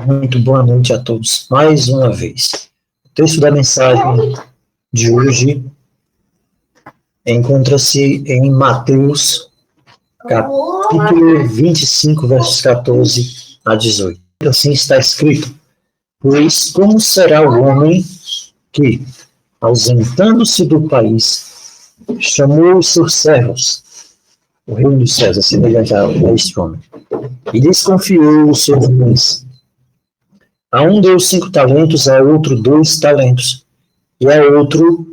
Muito boa noite a todos, mais uma vez. O texto da mensagem de hoje encontra-se em Mateus, capítulo 25, versos 14 a 18. Assim está escrito: pois como será o homem que, ausentando-se do país, chamou os seus servos, o reino dos céus, semelhante a este homem, e lhes confiou os seus bens. A um deu 5 talentos, a outro 2 talentos, e a outro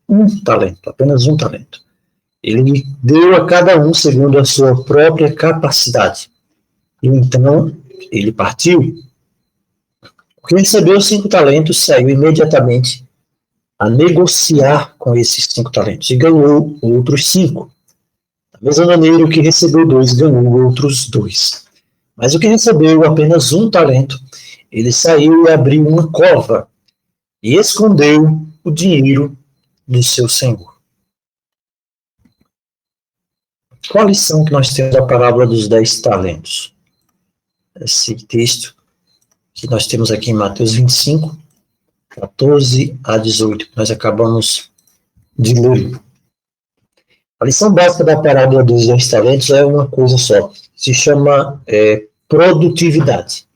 1 talento, apenas 1 talento. Ele deu a cada um segundo a sua própria capacidade. E então ele partiu. O que recebeu 5 talentos saiu imediatamente a negociar com esses 5 talentos e ganhou outros 5. Da mesma maneira, o que recebeu 2 ganhou outros 2. Mas o que recebeu apenas 1 talento, ele saiu e abriu uma cova e escondeu o dinheiro do seu senhor. Qual a lição que nós temos da parábola dos 10 talentos? Esse texto que nós temos aqui em Mateus 25, 14 a 18, que nós acabamos de ler. A lição básica da parábola dos 10 talentos é uma coisa só, se chama produtividade.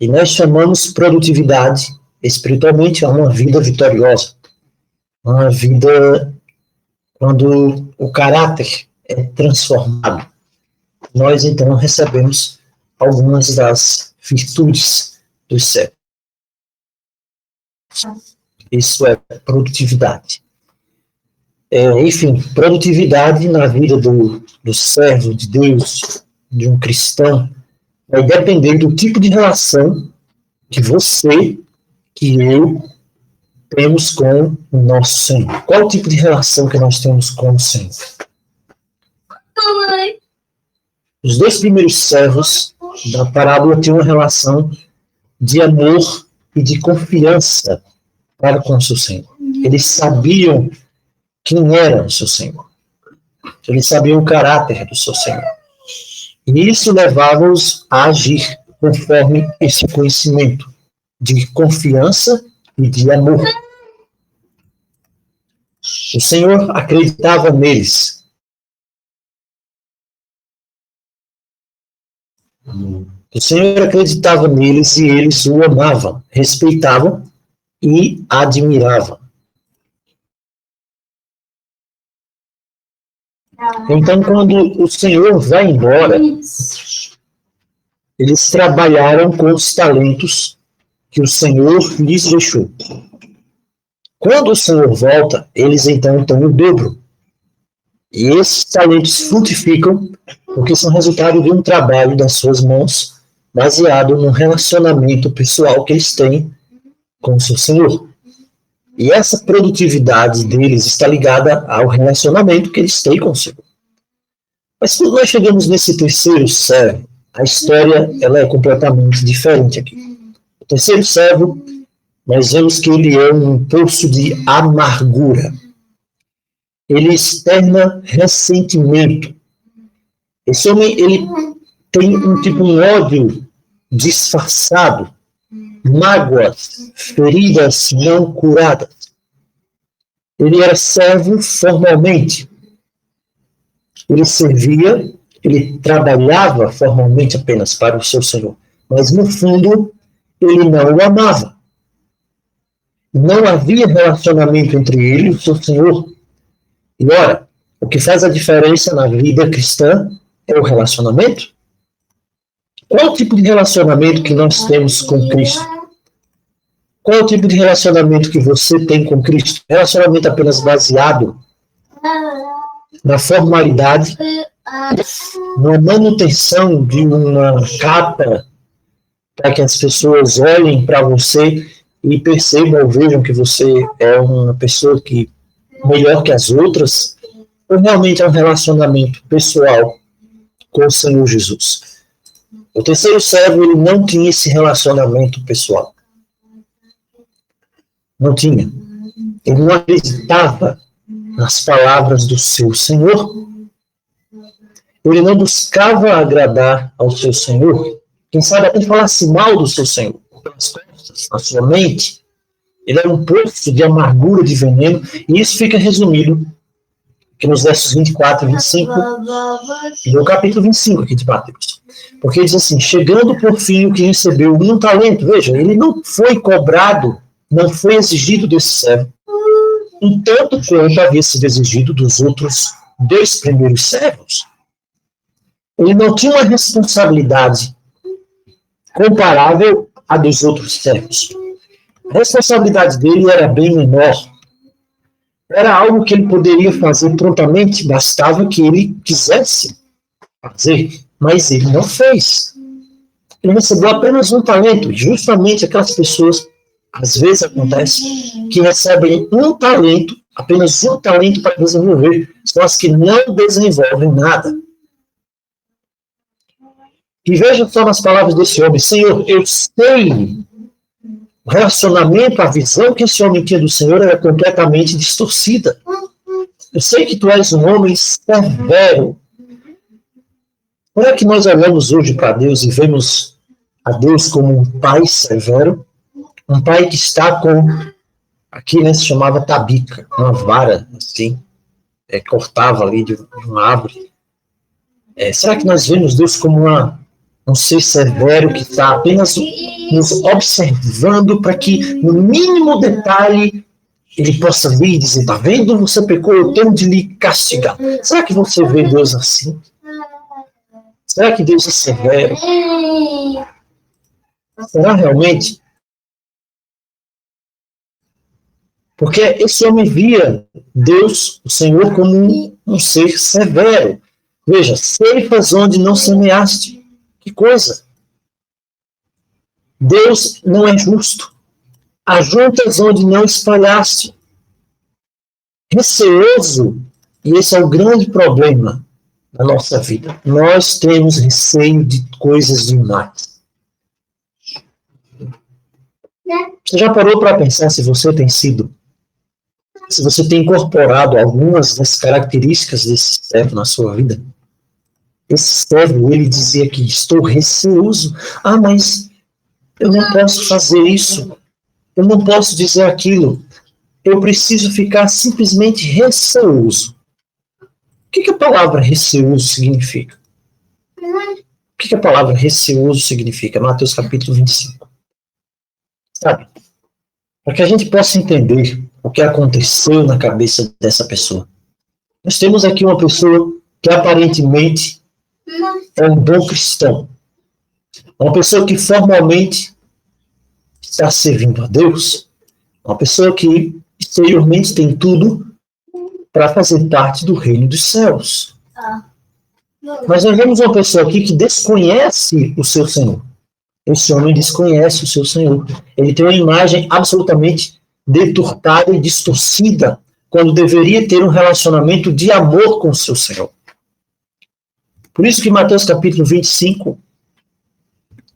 E nós chamamos produtividade, espiritualmente, a uma vida vitoriosa. Uma vida quando o caráter é transformado. Nós, então, recebemos algumas das virtudes do céu. Isso é produtividade. Enfim, produtividade na vida do servo de Deus, de um cristão, vai depender do tipo de relação que você, que eu, temos com o nosso Senhor. Qual o tipo de relação que nós temos com o Senhor? Os 2 primeiros servos da parábola tinham uma relação de amor e de confiança para com o seu Senhor. Eles sabiam quem era o seu Senhor. Eles sabiam o caráter do seu Senhor. E isso levava-os a agir conforme esse conhecimento de confiança e de amor. O Senhor acreditava neles. O Senhor acreditava neles e eles o amavam, respeitavam e admiravam. Então, quando o Senhor vai embora, eles trabalharam com os talentos que o Senhor lhes deixou. Quando o Senhor volta, eles então têm o dobro. E esses talentos frutificam porque são resultado de um trabalho das suas mãos, baseado num relacionamento pessoal que eles têm com o seu Senhor. E essa produtividade deles está ligada ao relacionamento que eles têm com o Senhor. Mas quando nós chegamos nesse terceiro servo, a história ela é completamente diferente aqui. O terceiro servo, nós vemos que ele é um poço de amargura. Ele externa ressentimento. Esse homem ele tem um ódio disfarçado, mágoas, feridas não curadas. Ele era servo formalmente. Ele servia, ele trabalhava formalmente apenas para o seu Senhor. Mas, no fundo, ele não o amava. Não havia relacionamento entre ele e o seu Senhor. E, ora, o que faz a diferença na vida cristã é o relacionamento. Qual é o tipo de relacionamento que nós temos com Cristo? Qual é o tipo de relacionamento que você tem com Cristo? Relacionamento apenas baseado na formalidade, na manutenção de uma capa para que as pessoas olhem para você e percebam ou vejam que você é uma pessoa que melhor que as outras, ou realmente é um relacionamento pessoal com o Senhor Jesus? O terceiro servo, ele não tinha esse relacionamento pessoal. Não tinha. Ele não acreditava nas palavras do seu Senhor. Ele não buscava agradar ao seu Senhor. Quem sabe até falasse mal do seu Senhor, pelas costas, na sua mente. Ele era um poço de amargura, de veneno, e isso fica resumido aqui nos versos 24 e 25, e no capítulo 25 aqui de Mateus. Porque diz assim, chegando por fim o que recebeu um talento, veja, ele não foi cobrado, não foi exigido desse servo, um tanto quanto havia sido exigido dos outros 2 primeiros servos. Ele não tinha uma responsabilidade comparável à dos outros servos. A responsabilidade dele era bem menor. Era algo que ele poderia fazer prontamente, bastava que ele quisesse fazer, mas ele não fez. Ele recebeu apenas um talento, justamente aquelas pessoas, às vezes acontece, que recebem um talento, apenas um talento para desenvolver, são as que não desenvolvem nada. E veja só nas palavras desse homem, Senhor, eu sei, o relacionamento, a visão que esse homem tinha do Senhor era completamente distorcida. Eu sei que tu és um homem severo. Como é que nós olhamos hoje para Deus e vemos a Deus como um pai severo? Um pai que está com, aqui né, se chamava tabica, uma vara, assim, cortava ali de uma árvore. Será que nós vemos Deus como um ser severo que está apenas nos observando para que, no mínimo detalhe, ele possa vir e dizer, está vendo, você pecou, eu tenho de lhe castigar. Será que você vê Deus assim? Será que Deus é severo? Será realmente? Porque esse homem via Deus, o Senhor, como um ser severo. Veja, ceifas onde não semeaste. Que coisa! Deus não é justo. Ajuntas onde não espalhaste. Receoso, e esse é o grande problema da nossa vida. Nós temos receio de coisas demais. Você já parou para pensar se você tem incorporado algumas das características desse servo na sua vida? Esse servo, ele dizia que estou receoso. Mas eu não posso fazer isso. Eu não posso dizer aquilo. Eu preciso ficar simplesmente receoso. O que a palavra receoso significa? O que a palavra receoso significa? Mateus capítulo 25. Sabe? Para que a gente possa entender o que aconteceu na cabeça dessa pessoa. Nós temos aqui uma pessoa que aparentemente é um bom cristão. Uma pessoa que formalmente está servindo a Deus. Uma pessoa que exteriormente tem tudo para fazer parte do reino dos céus. Mas nós vemos uma pessoa aqui que desconhece o seu Senhor. Esse homem desconhece o seu Senhor. Ele tem uma imagem absolutamente deturpada e distorcida, quando deveria ter um relacionamento de amor com o seu Senhor. Por isso que Mateus capítulo 25,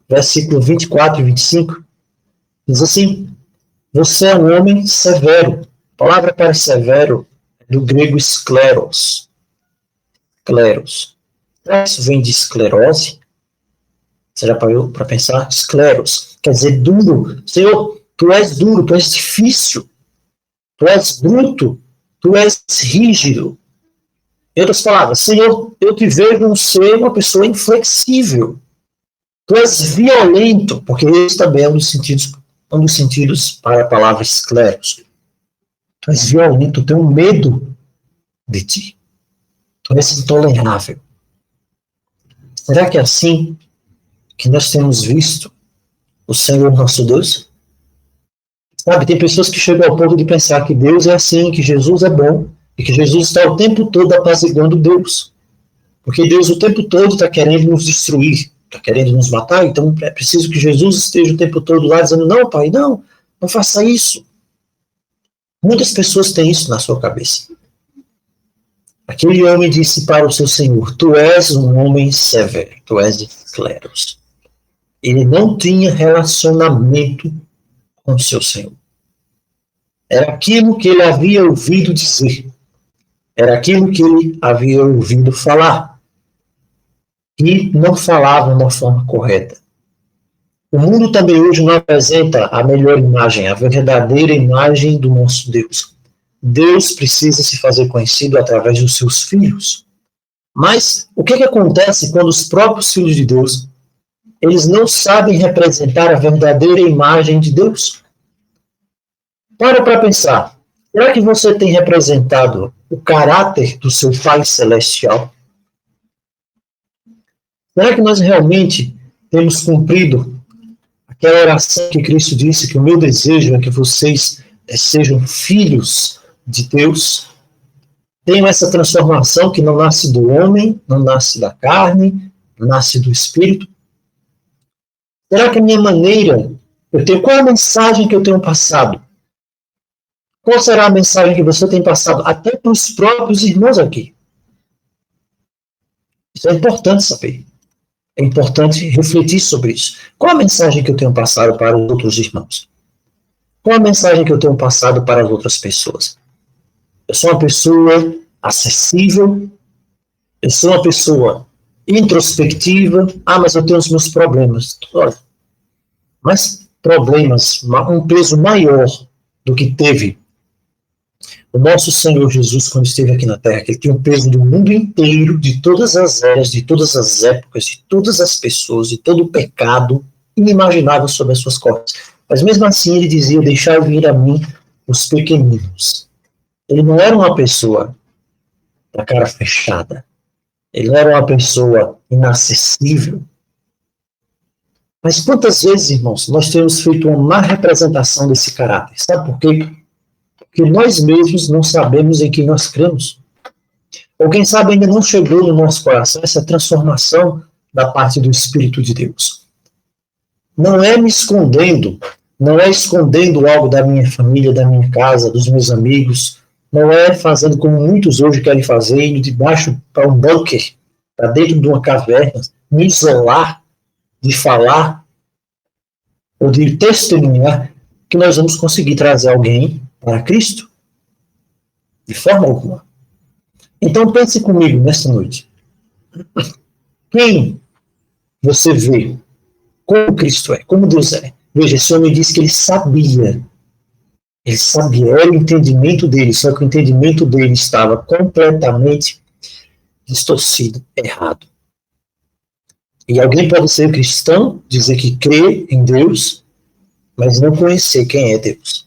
versículo 24 e 25, diz assim, você é um homem severo. A palavra para severo é do grego escleros. Escleros. Isso vem de esclerose. Você já parou para pensar? Escleros. Quer dizer duro. Senhor, tu és duro, tu és difícil. Tu és bruto. Tu és rígido. Em outras palavras, Senhor, eu te vejo ser uma pessoa inflexível. Tu és violento, porque esse também é um dos sentidos para a palavra escleros. Tu és violento, eu tenho medo de ti. Tu és intolerável. Será que é assim que nós temos visto o Senhor nosso Deus? Sabe, tem pessoas que chegam ao ponto de pensar que Deus é assim, que Jesus é bom, e que Jesus está o tempo todo apaziguando Deus. Porque Deus o tempo todo está querendo nos destruir, está querendo nos matar, então é preciso que Jesus esteja o tempo todo lá dizendo, não, pai, não faça isso. Muitas pessoas têm isso na sua cabeça. Aquele homem disse para o seu Senhor, tu és um homem severo, tu és de escleros. Ele não tinha relacionamento com o seu Senhor. Era aquilo que ele havia ouvido dizer. Era aquilo que ele havia ouvido falar. E não falava de uma forma correta. O mundo também hoje não apresenta a melhor imagem, a verdadeira imagem do nosso Deus. Deus precisa se fazer conhecido através dos seus filhos. Mas o que acontece quando os próprios filhos de Deus, eles não sabem representar a verdadeira imagem de Deus? Para pensar. Será que você tem representado o caráter do seu Pai Celestial? Será que nós realmente temos cumprido aquela oração que Cristo disse, que o meu desejo é que vocês sejam filhos de Deus? Tenham essa transformação que não nasce do homem, não nasce da carne, nasce do Espírito? Será que a minha maneira, qual é a mensagem que eu tenho passado? Qual será a mensagem que você tem passado até para os próprios irmãos aqui? Isso é importante saber. É importante refletir sobre isso. Qual a mensagem que eu tenho passado para os outros irmãos? Qual a mensagem que eu tenho passado para as outras pessoas? Eu sou uma pessoa acessível? Eu sou uma pessoa introspectiva? Mas eu tenho os meus problemas. Olha, mas problemas, um peso maior do que teve o nosso Senhor Jesus, quando esteve aqui na Terra, que ele tem um peso do mundo inteiro, de todas as eras, de todas as épocas, de todas as pessoas, de todo o pecado inimaginável sobre as suas costas. Mas mesmo assim ele dizia, deixai vir a mim os pequeninos. Ele não era uma pessoa da cara fechada. Ele não era uma pessoa inacessível. Mas quantas vezes, irmãos, nós temos feito uma má representação desse caráter? Sabe por quê? Porque nós mesmos não sabemos em quem nós cremos. Ou quem sabe ainda não chegou no nosso coração essa transformação da parte do Espírito de Deus. Não é me escondendo, não é escondendo algo da minha família, da minha casa, dos meus amigos, não é fazendo como muitos hoje querem fazer, indo debaixo para um bunker, para dentro de uma caverna, me isolar, de falar, ou de testemunhar, que nós vamos conseguir trazer alguém para Cristo? De forma alguma. Então pense comigo nesta noite. Quem você vê como Cristo é, como Deus é? Veja, esse homem disse que ele sabia. Ele sabia, era o entendimento dele, só que o entendimento dele estava completamente distorcido, errado. E alguém pode ser cristão, dizer que crê em Deus, mas não conhecer quem é Deus.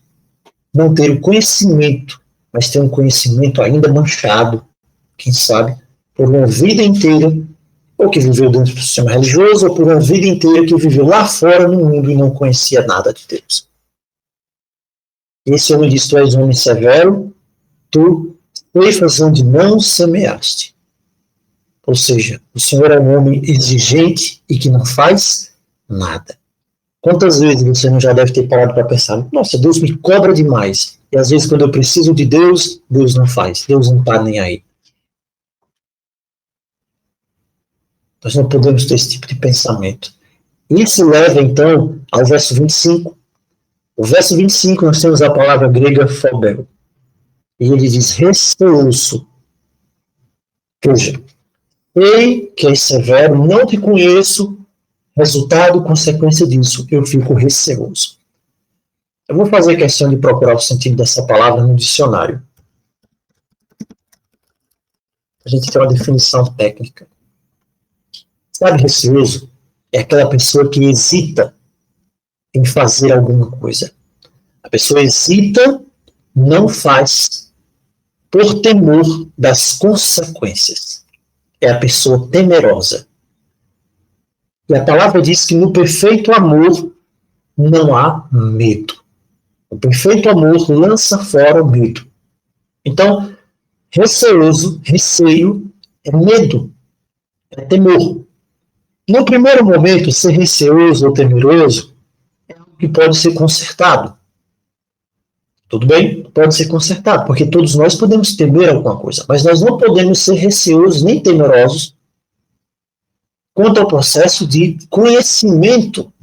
Não ter o conhecimento, mas ter um conhecimento ainda manchado, quem sabe, por uma vida inteira, ou que viveu dentro do sistema religioso, ou por uma vida inteira que viveu lá fora no mundo e não conhecia nada de Deus. Esse homem diz, tu és um homem severo, tu ceifas onde não semeaste. Ou seja, o Senhor é um homem exigente e que não faz nada. Quantas vezes você não já deve ter parado para pensar, nossa, Deus me cobra demais. E às vezes quando eu preciso de Deus, Deus não faz. Deus não está nem aí. Nós não podemos ter esse tipo de pensamento. Isso leva então ao verso 25. O verso 25 nós temos a palavra grega phobel. E ele diz receoso. Veja, sei que é severo, não te conheço, resultado, consequência disso, eu fico receoso. Eu vou fazer questão de procurar o sentido dessa palavra no dicionário. A gente tem uma definição técnica. Sabe, receoso é aquela pessoa que hesita em fazer alguma coisa. A pessoa hesita, não faz, por temor das consequências. É a pessoa temerosa. E a palavra diz que no perfeito amor não há medo. O perfeito amor lança fora o medo. Então, receoso, receio, é medo, é temor. No primeiro momento, ser receoso ou temeroso é algo que pode ser consertado. Tudo bem? Pode ser consertado, porque todos nós podemos temer alguma coisa, mas nós não podemos ser receosos nem temerosos quanto ao processo de conhecimento.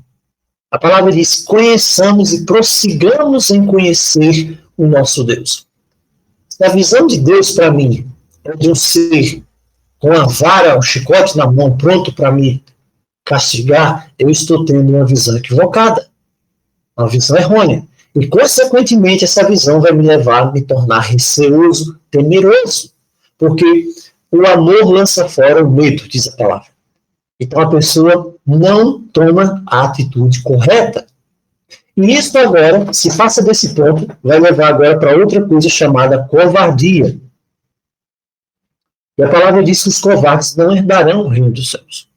A palavra diz, conheçamos e prossigamos em conhecer o nosso Deus. Se a visão de Deus para mim é de um ser com a vara, o chicote na mão, pronto para me castigar, eu estou tendo uma visão equivocada, uma visão errônea. E, consequentemente, essa visão vai me levar a me tornar receoso, temeroso. Porque o amor lança fora o medo, diz a palavra. Então, a pessoa não toma a atitude correta. E isso agora, se passa desse ponto, vai levar agora para outra coisa chamada covardia. E a palavra diz que os covardes não herdarão o reino dos céus.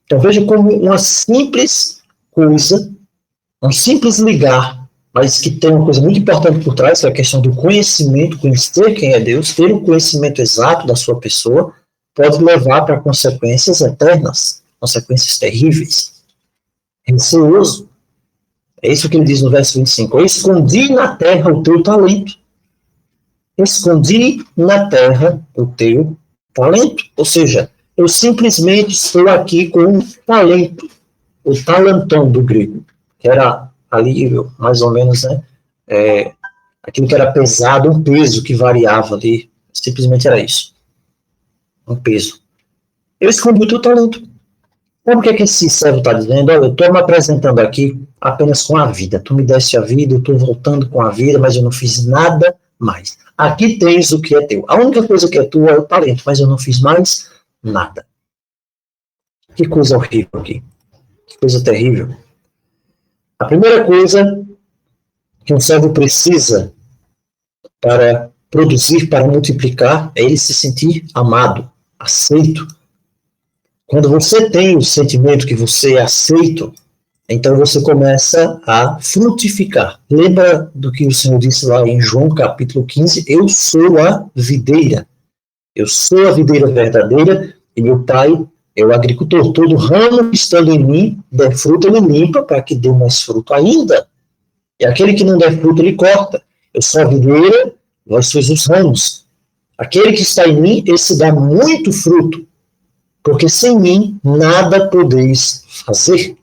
Então, veja como uma simples coisa, um simples ligar, mas que tem uma coisa muito importante por trás, que é a questão do conhecimento, conhecer quem é Deus, ter um conhecimento exato da sua pessoa, pode levar para consequências eternas, consequências terríveis. Receoso. É isso que ele diz no verso 25. Eu escondi na terra o teu talento. Escondi na terra o teu talento. Ou seja, eu simplesmente estou aqui com um talento, o talentão do grego, que era ali, mais ou menos, né, aquilo que era pesado, um peso que variava ali, simplesmente era isso, um peso. Eu escondi o teu talento. Sabe o que esse servo está dizendo? Olha, eu estou me apresentando aqui apenas com a vida, tu me deste a vida, eu estou voltando com a vida, mas eu não fiz nada mais. Aqui tens o que é teu. A única coisa que é tua é o talento, mas eu não fiz mais nada. Que coisa horrível aqui. Que coisa terrível. A primeira coisa que um servo precisa para produzir, para multiplicar, é ele se sentir amado, aceito. Quando você tem o sentimento que você é aceito, então você começa a frutificar. Lembra do que o Senhor disse lá em João capítulo 15? Eu sou a videira. Eu sou a videira verdadeira e meu pai é o agricultor. Todo ramo que estando em mim der fruto, ele limpa para que dê mais fruto ainda. E aquele que não der fruto, ele corta. Eu sou a videira, vós sois os ramos. Aquele que está em mim, esse dá muito fruto. Porque sem mim, nada podeis fazer.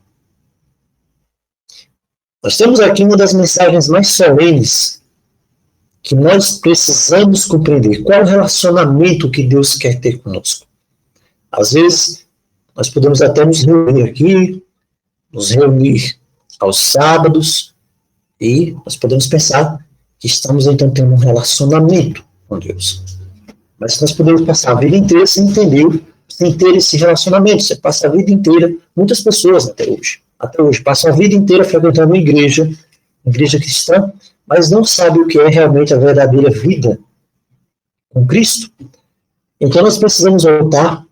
Nós temos aqui uma das mensagens mais solenes que nós precisamos compreender. Qual é o relacionamento que Deus quer ter conosco? Às vezes, nós podemos até nos reunir aqui, nos reunir aos sábados, e nós podemos pensar que estamos, então, tendo um relacionamento com Deus. Mas nós podemos passar a vida inteira sem entender, sem ter esse relacionamento. Você passa a vida inteira, muitas pessoas até hoje, passam a vida inteira frequentando uma igreja cristã, mas não sabe o que é realmente a verdadeira vida com Cristo. Então nós precisamos voltar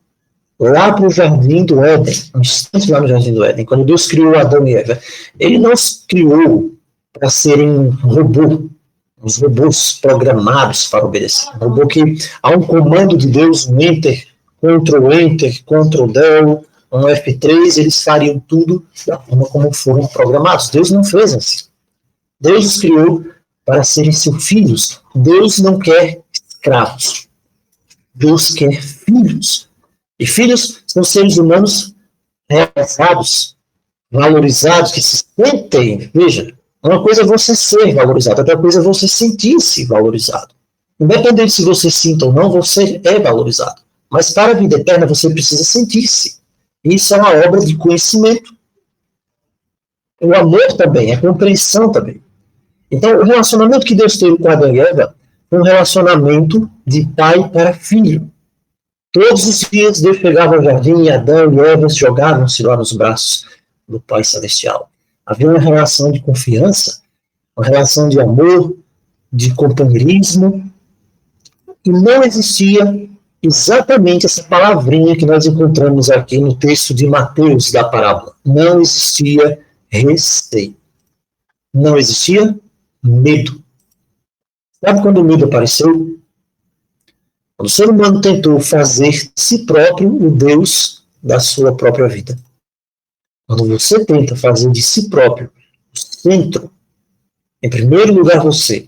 lá para o Jardim do Éden, um instante lá no Jardim do Éden, quando Deus criou Adão e Eva. Ele não os criou para serem um robô, os robôs programados para obedecer. Um robô que há um comando de Deus, um Enter, Ctrl Del, um F3, eles fariam tudo da forma como foram programados. Deus não fez assim. Deus os criou para serem seus filhos. Deus não quer escravos. Deus quer filhos. E filhos são seres humanos realizados, valorizados, que se sentem. Veja, uma coisa é você ser valorizado, outra coisa é você sentir-se valorizado. Independente se você sinta ou não, você é valorizado. Mas para a vida eterna você precisa sentir-se. Isso é uma obra de conhecimento. O amor também, a compreensão também. Então, o relacionamento que Deus teve com Adão e Eva foi um relacionamento de pai para filho. Todos os dias Deus chegava ao jardim e Adão e Eva jogavam-se lá nos braços do Pai Celestial. Havia uma relação de confiança, uma relação de amor, de companheirismo, e não existia exatamente essa palavrinha que nós encontramos aqui no texto de Mateus da parábola. Não existia receio. Não existia medo. Sabe quando o medo apareceu? Quando o ser humano tentou fazer de si próprio o Deus da sua própria vida. Quando você tenta fazer de si próprio o centro, em primeiro lugar você,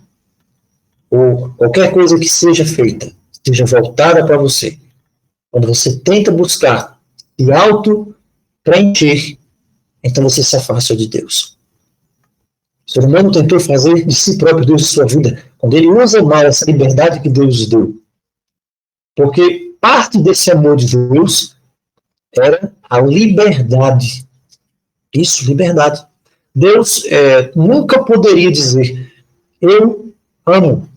ou qualquer coisa que seja feita, seja voltada para você, quando você tenta buscar se auto-preencher, então você se afasta de Deus. O ser humano tentou fazer de si próprio Deus de sua vida, quando ele usa mal essa liberdade que Deus deu. Porque parte desse amor de Deus era a liberdade. Isso, liberdade. Deus nunca poderia dizer, eu amo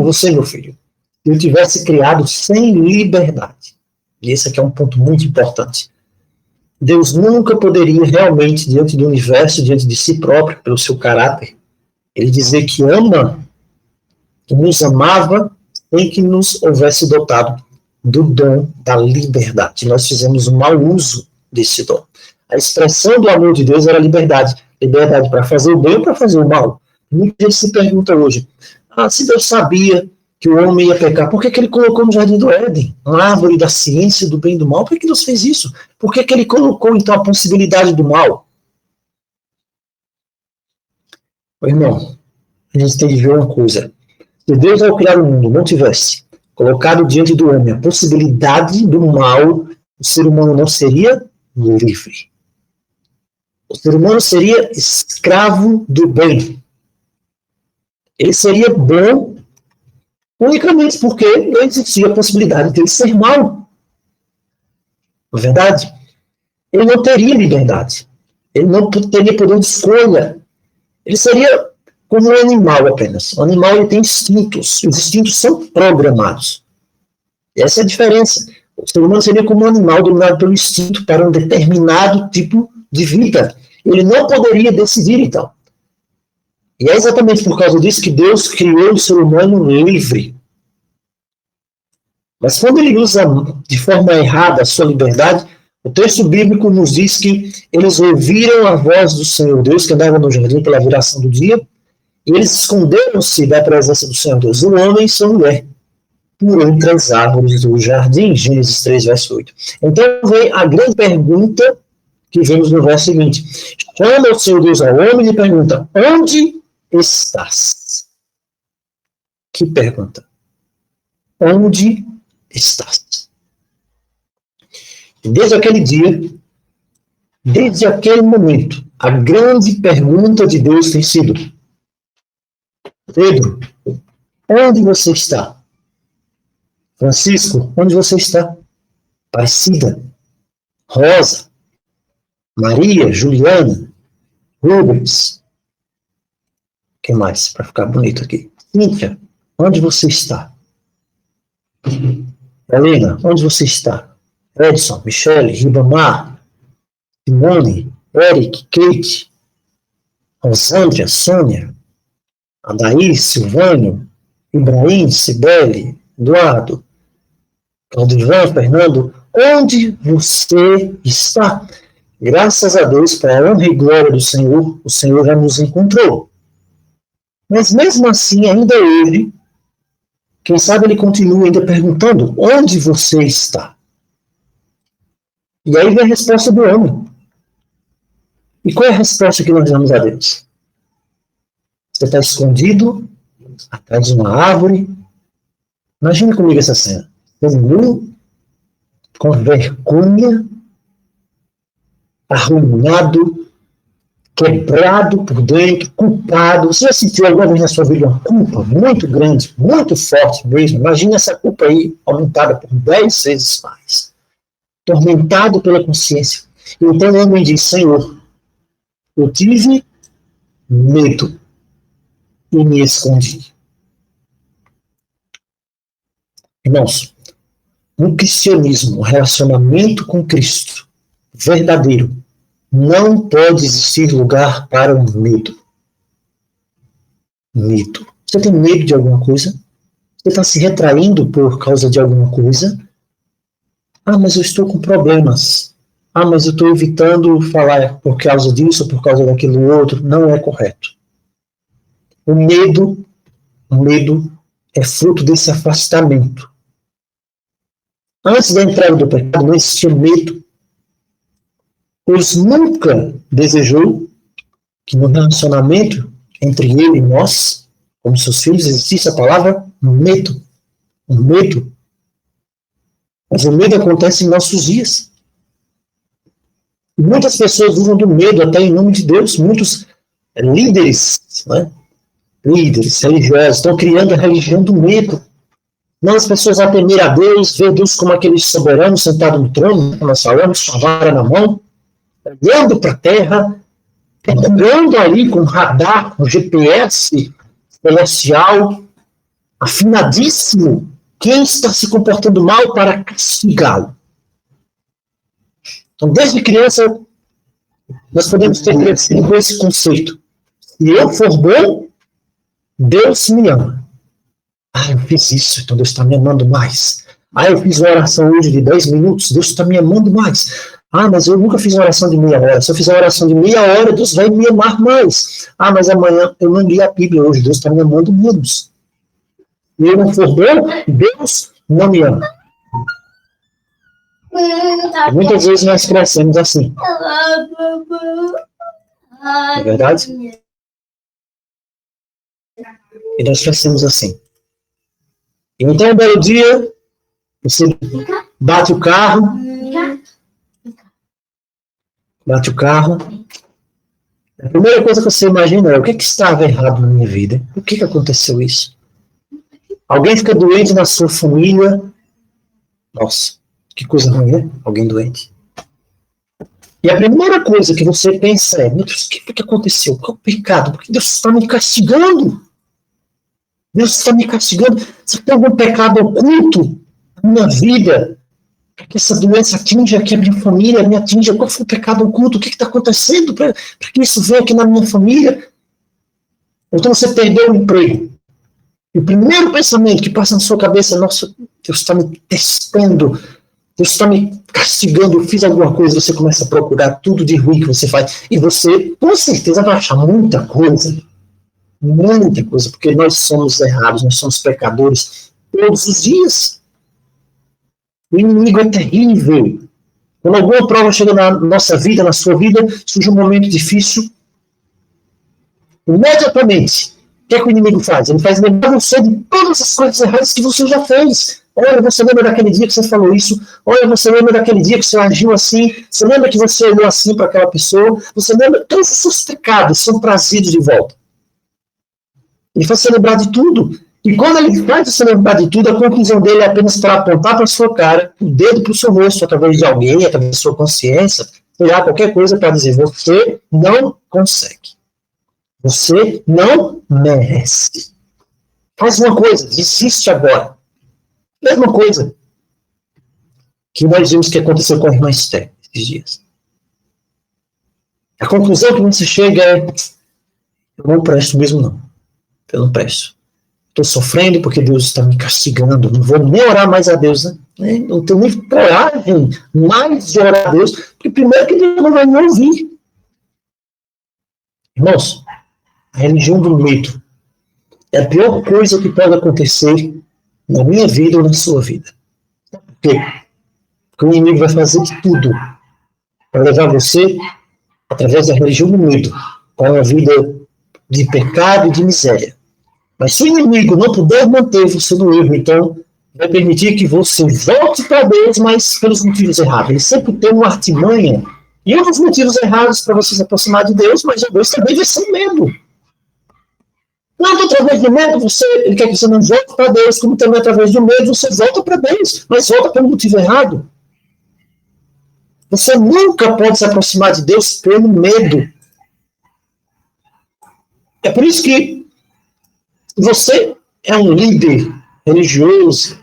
você, meu filho, se ele tivesse criado sem liberdade. E esse aqui é um ponto muito importante. Deus nunca poderia realmente, diante do universo, diante de si próprio, pelo seu caráter, ele dizer que ama, que nos amava, sem que nos houvesse dotado do dom da liberdade. Nós fizemos um mau uso desse dom. A expressão do amor de Deus era liberdade. Liberdade para fazer o bem ou para fazer o mal. Muita gente se pergunta hoje, se Deus sabia que o homem ia pecar, por que ele colocou no Jardim do Éden uma árvore da ciência do bem e do mal? Por que Deus fez isso? Por que ele colocou, então, a possibilidade do mal? Irmão, a gente tem que ver uma coisa. Se Deus, ao criar o mundo, não tivesse colocado diante do homem a possibilidade do mal, o ser humano não seria livre. O ser humano seria escravo do bem. Ele seria bom unicamente porque não existia a possibilidade de ele ser mal. Não é verdade? Ele não teria liberdade. Ele não teria poder de escolha. Ele seria como um animal apenas. O animal ele tem instintos. Os instintos são programados. Essa é a diferença. O ser humano seria como um animal dominado pelo instinto para um determinado tipo de vida. Ele não poderia decidir, então. E é exatamente por causa disso que Deus criou o ser humano livre. Mas quando ele usa de forma errada a sua liberdade, o texto bíblico nos diz que eles ouviram a voz do Senhor Deus, que andava no jardim pela viração do dia, e eles esconderam-se da presença do Senhor Deus, o homem e sua mulher, por entre as árvores do jardim. Gênesis 3, verso 8. Então vem a grande pergunta que vemos no verso seguinte. Chama o Senhor Deus ao homem e lhe pergunta, onde estás? Que pergunta? Onde estás? Desde aquele dia, desde aquele momento, a grande pergunta de Deus tem sido, Pedro, onde você está? Francisco, onde você está? Aparecida, Rosa, Maria, Juliana, Rubens. Quem mais? Para ficar bonito aqui. Cíntia, onde você está? Helena, onde você está? Edson, Michele, Ribamar, Simone, Eric, Kate, Rosândria, Sônia, Adair, Silvânio, Ibrahim, Cibele, Eduardo, Claudivan, Fernando, onde você está? Graças a Deus, para a honra e glória do Senhor, o Senhor já nos encontrou. Mas mesmo assim, ainda hoje, quem sabe ele continua ainda perguntando, onde você está? E aí vem a resposta do homem. E qual é a resposta que nós damos a Deus? Você está escondido atrás de uma árvore. Imagina comigo essa cena. Nu, com vergonha, arruinado, quebrado por dentro, culpado. Você já sentiu alguma vez na sua vida uma culpa muito grande, muito forte mesmo? Imagina essa culpa aí aumentada por 10 vezes mais. Tormentado pela consciência. Então o homem diz, Senhor, eu tive medo e me escondi. Irmãos, no cristianismo, o relacionamento com Cristo verdadeiro, não pode existir lugar para o medo. Medo. Você tem medo de alguma coisa? Você está se retraindo por causa de alguma coisa? Mas eu estou com problemas. Mas eu estou evitando falar por causa disso, por causa daquilo outro. Não é correto. O medo é fruto desse afastamento. Antes da entrada do pecado, não existia medo. Deus nunca desejou que no relacionamento entre ele e nós, como seus filhos, existisse a palavra medo. O medo. Mas o medo acontece em nossos dias. E muitas pessoas usam do medo até em nome de Deus. Muitos líderes, líderes religiosos, estão criando a religião do medo. Não as pessoas a temer a Deus, ver Deus como aquele soberano sentado no trono, como nós falamos, com a vara na mão, olhando para a terra, olhando ali com radar, com GPS celestial, afinadíssimo, quem está se comportando mal para castigá-lo. Então, desde criança, nós podemos ter crescido com esse conceito. Se eu for bom, Deus me ama. Eu fiz isso, então Deus está me amando mais. Eu fiz uma oração hoje de 10 minutos, Deus está me amando mais. Mas eu nunca fiz uma oração de meia hora. Se eu fizer uma oração de meia hora, Deus vai me amar mais. Mas amanhã eu não li a Bíblia hoje, Deus está me amando menos. Se eu não for bom, Deus não me ama. E muitas vezes nós crescemos assim. Não é verdade? E nós crescemos assim. E então, um belo dia, você bate o carro. A primeira coisa que você imagina é: o que estava errado na minha vida? Por que aconteceu isso? Alguém fica doente na sua família. Nossa, que coisa ruim, né? Alguém doente. E a primeira coisa que você pensa é: meu Deus, o que aconteceu? Qual é o pecado? Porque Deus está me castigando. Deus está me castigando. Se tem algum pecado oculto na minha vida, para que essa doença atinja aqui a minha família, me atinja, qual foi o pecado oculto? O que está acontecendo para que isso venha aqui na minha família? Então você perdeu o emprego. E o primeiro pensamento que passa na sua cabeça é: nossa, Deus está me testando, Deus está me castigando, eu fiz alguma coisa. Você começa a procurar tudo de ruim que você faz. E você, com certeza, vai achar muita coisa, porque nós somos errados, nós somos pecadores todos os dias. O inimigo é terrível. Quando alguma prova chega na nossa vida, na sua vida, surge um momento difícil, imediatamente, o que é que o inimigo faz? Ele faz lembrar você de todas as coisas erradas que você já fez. Olha, você lembra daquele dia que você falou isso? Olha, você lembra daquele dia que você agiu assim? Você lembra que você olhou assim para aquela pessoa? Você lembra? Todos os seus pecados são trazidos de volta. Ele faz você lembrar de tudo. E quando ele faz você lembrar de tudo, a conclusão dele é apenas para apontar para a sua cara, o dedo para o seu rosto, através de alguém, através da sua consciência, olhar qualquer coisa para dizer: você não consegue. Você não merece. Faz uma coisa, desiste agora. Mesma coisa que nós vimos que aconteceu com a irmã Esther esses dias. A conclusão que você chega é: eu não presto mesmo não. Eu não presto. Estou sofrendo porque Deus está me castigando. Não vou nem orar mais a Deus, né? Não tenho nem coragem mais de orar a Deus, porque primeiro que Deus não vai me ouvir. Irmãos, a religião do medo é a pior coisa que pode acontecer na minha vida ou na sua vida. Por quê? Porque o inimigo vai fazer de tudo para levar você, através da religião do medo, para uma vida de pecado e de miséria. Mas se o inimigo não puder manter você no erro, então vai permitir que você volte para Deus, mas pelos motivos errados. Ele sempre tem uma artimanha e um dos motivos errados para você se aproximar de Deus, mas de Deus também vai ser o medo. Tanto através do medo, ele quer que você não volte para Deus, como também através do medo você volta para Deus, mas volta pelo motivo errado. Você nunca pode se aproximar de Deus pelo medo. É por isso que você é um líder religioso.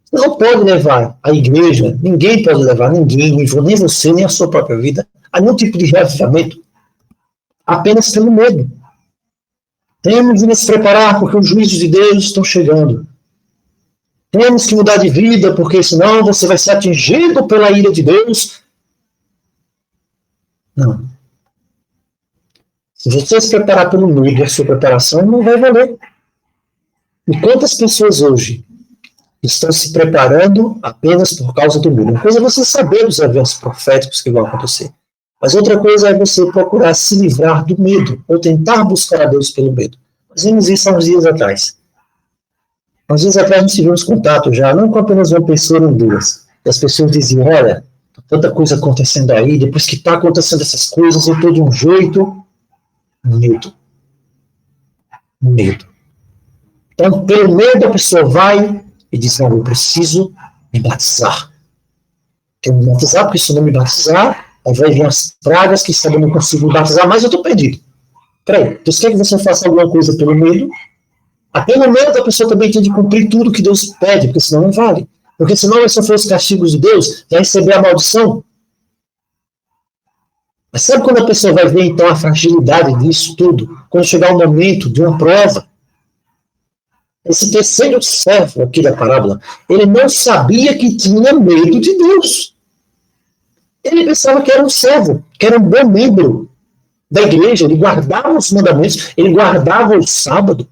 Você não pode levar a igreja, ninguém pode levar ninguém, nem você, nem a sua própria vida, a nenhum tipo de reavivamento, apenas pelo medo. Temos de nos preparar porque os juízos de Deus estão chegando. Temos que mudar de vida porque senão você vai ser atingido pela ira de Deus. Não. Se você se preparar pelo medo, a sua preparação não vai valer. E quantas pessoas hoje estão se preparando apenas por causa do medo? Uma coisa é você saber dos eventos proféticos que vão acontecer. Mas outra coisa é você procurar se livrar do medo, ou tentar buscar a Deus pelo medo. Nós vimos isso há uns dias atrás. Há uns dias atrás nós tivemos contato já, não com apenas uma pessoa ou duas. E as pessoas diziam: olha, tanta coisa acontecendo aí, depois que está acontecendo essas coisas, eu estou de um jeito. Medo. Então, pelo medo, a pessoa vai e disse, não, eu preciso me batizar. Quero me batizar, porque se eu não me batizar, aí vai vir as pragas, que sabe, eu não consigo me batizar, mas eu estou perdido. Peraí, Deus quer que você faça alguma coisa pelo medo? Até no medo a pessoa também tem de cumprir tudo que Deus pede, porque senão não vale. Porque senão vai sofrer os castigos de Deus, vai receber a maldição. Mas sabe quando a pessoa vai ver, então, a fragilidade disso tudo? Quando chegar o momento de uma prova. Esse terceiro servo aqui da parábola, ele não sabia que tinha medo de Deus. Ele pensava que era um servo, que era um bom membro da igreja, ele guardava os mandamentos, ele guardava o sábado.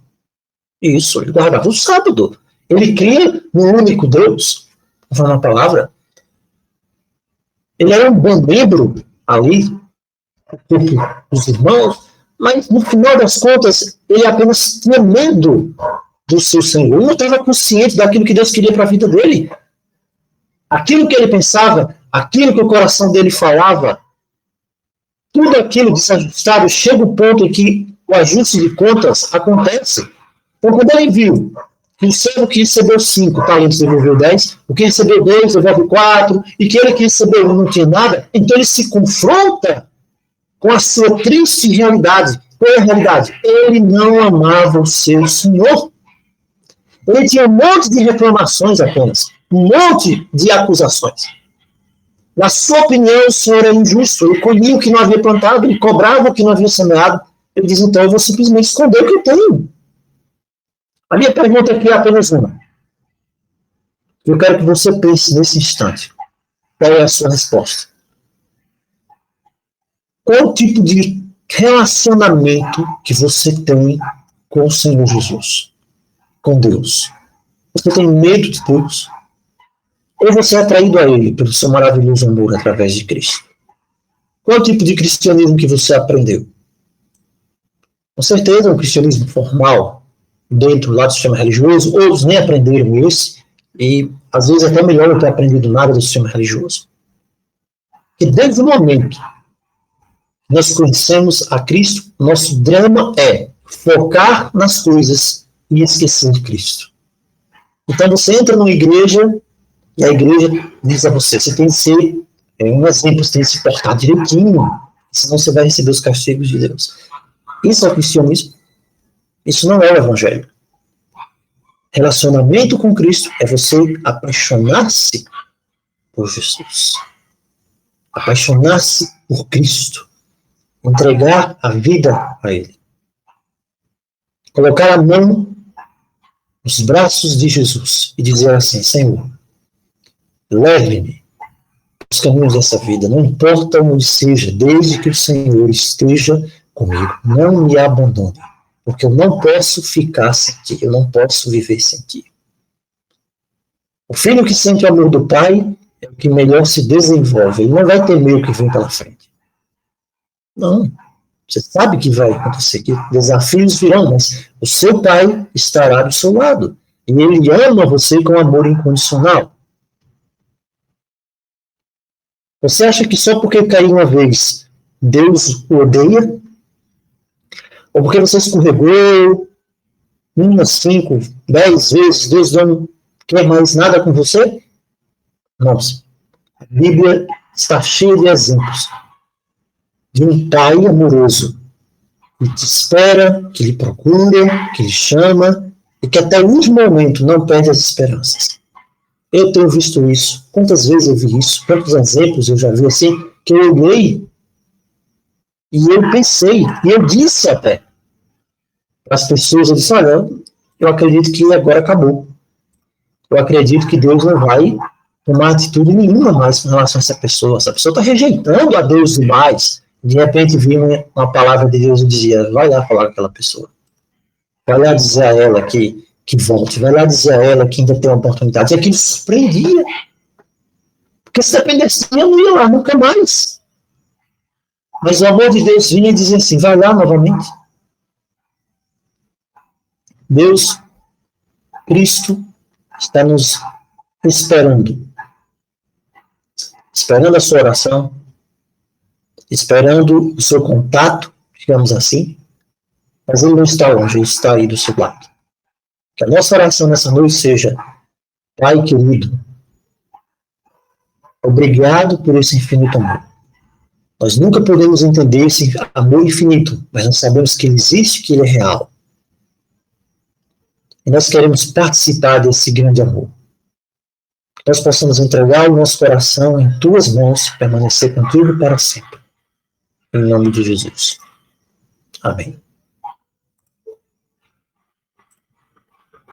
Isso, ele guardava o sábado. Ele cria no único Deus, falando a palavra. Ele era um bom membro ali, dos irmãos, mas no final das contas, ele apenas tinha medo do seu Senhor. Ele não estava consciente daquilo que Deus queria para a vida dele. Aquilo que ele pensava, aquilo que o coração dele falava, tudo aquilo desajustado, chega o ponto em que o ajuste de contas acontece. Então, quando ele viu que o servo que recebeu 5 talentos devolveu 10, o que recebeu 2 devolve 4, e que ele que recebeu 1 não tinha nada, então ele se confronta com a sua triste realidade. Qual é a realidade? Ele não amava o seu Senhor. Ele tinha um monte de reclamações apenas, um monte de acusações. Na sua opinião, o Senhor é injusto. Ele colhia o que não havia plantado, ele cobrava o que não havia semeado. Ele diz, então, eu vou simplesmente esconder o que eu tenho. A minha pergunta aqui é apenas uma. Eu quero que você pense nesse instante. Qual é a sua resposta? Qual o tipo de relacionamento que você tem com o Senhor Jesus? Com Deus? Você tem medo de Deus? Ou você é atraído a Ele pelo seu maravilhoso amor através de Cristo? Qual o tipo de cristianismo que você aprendeu? Com certeza, um cristianismo formal, dentro lá do sistema religioso, outros nem aprenderam isso, e às vezes até melhor não ter aprendido nada do sistema religioso. Porque desde o momento que nós conhecemos a Cristo, nosso drama é focar nas coisas e esquecer de Cristo. Então você entra numa igreja, e a igreja diz a você, você tem que ser um exemplo, você tem que se portar direitinho, senão você vai receber os castigos de Deus. Isso é o cristianismo. Isso não é o evangelho. Relacionamento com Cristo é você apaixonar-se por Jesus. Apaixonar-se por Cristo. Entregar a vida a Ele. Colocar a mão nos braços de Jesus e dizer assim, Senhor, leve-me os caminhos dessa vida, não importa onde seja, desde que o Senhor esteja comigo. Não me abandone. Porque eu não posso ficar sem ti, eu não posso viver sem ti. O filho que sente o amor do pai é o que melhor se desenvolve. Ele não vai temer o que vem pela frente. Não. Você sabe que vai acontecer, que desafios virão, mas o seu pai estará do seu lado. E ele ama você com amor incondicional. Você acha que só porque caiu uma vez, Deus o odeia? Ou porque você escorregou 1, 5, 10 vezes, Deus não quer mais nada com você? Nossa, a Bíblia está cheia de exemplos de um pai amoroso que te espera, que lhe procura, que lhe chama e que até o último momento não perde as esperanças. Eu tenho visto isso. Quantas vezes eu vi isso? Quantos exemplos eu já vi assim, que eu olhei e eu pensei, e eu disse até para as pessoas, eu disse, olha, eu acredito que agora acabou. Eu acredito que Deus não vai tomar atitude nenhuma mais com relação a essa pessoa. Essa pessoa está rejeitando a Deus demais. De repente vinha uma palavra de Deus e dizia, vai lá falar com aquela pessoa. Vai lá dizer a ela que volte. Vai lá dizer a ela que ainda tem uma oportunidade. E aquilo surpreendia. Porque se dependesse de mim, eu não ia lá nunca mais. Mas o amor de Deus vinha e dizia assim, vai lá novamente. Deus, Cristo, está nos esperando. Esperando a sua oração, esperando o seu contato, digamos assim, mas ele não está longe, ele está aí do seu lado. Que a nossa oração nessa noite seja, Pai querido, obrigado por esse infinito amor. Nós nunca podemos entender esse amor infinito, mas nós sabemos que ele existe, que ele é real. E nós queremos participar desse grande amor. Que nós possamos entregar o nosso coração em tuas mãos e permanecer contigo para sempre. Em nome de Jesus. Amém.